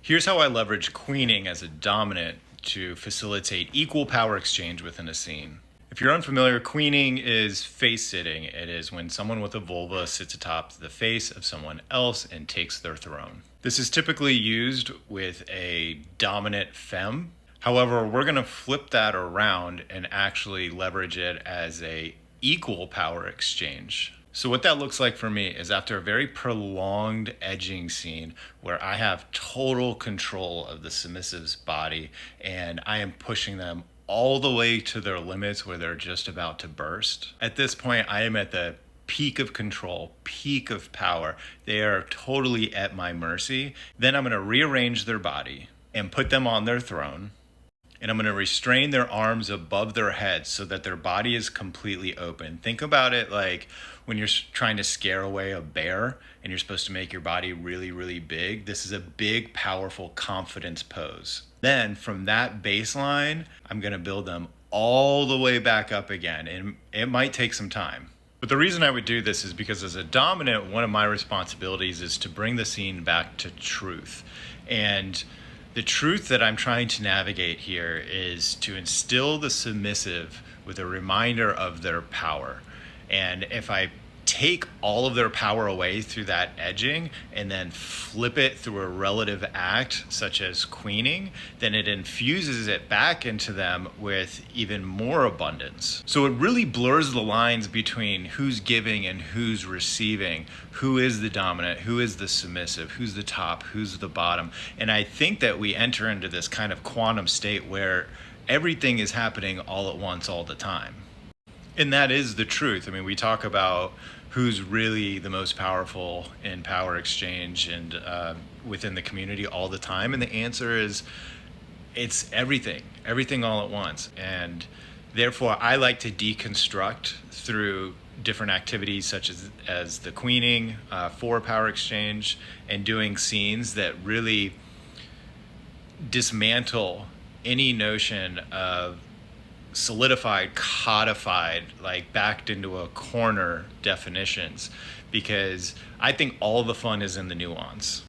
Here's how I leverage queening as a dominant to facilitate equal power exchange within a scene. If you're unfamiliar, queening is face-sitting. It is when someone with a vulva sits atop the face of someone else and takes their throne. This is typically used with a dominant femme. However, we're going to flip that around and actually leverage it as a equal power exchange. So what that looks like for me is after a very prolonged edging scene where I have total control of the submissive's body and I am pushing them all the way to their limits where they're just about to burst. At this point, I am at the peak of control, peak of power. They are totally at my mercy. Then I'm going to rearrange their body and put them on their throne. And I'm going to restrain their arms above their heads so that their body is completely open. Think about it like when you're trying to scare away a bear and you're supposed to make your body really, really big. This is a big, powerful confidence pose. Then from that baseline, I'm going to build them all the way back up again. And it might take some time. But the reason I would do this is because as a dominant, one of my responsibilities is to bring the scene back to truth. And the truth that I'm trying to navigate here is to instill the submissive with a reminder of their power. And if I take all of their power away through that edging and then flip it through a relative act such as queening, then it infuses it back into them with even more abundance. So it really blurs the lines between who's giving and who's receiving, who is the dominant, who is the submissive, who's the top, who's the bottom. And I think that we enter into this kind of quantum state where everything is happening all at once all the time. And that is the truth. I mean, we talk about who's really the most powerful in power exchange and within the community all the time. And the answer is it's everything all at once. And therefore, I like to deconstruct through different activities such as the queening for power exchange and doing scenes that really dismantle any notion of solidified, codified, like backed into a corner definitions, because I think all the fun is in the nuance.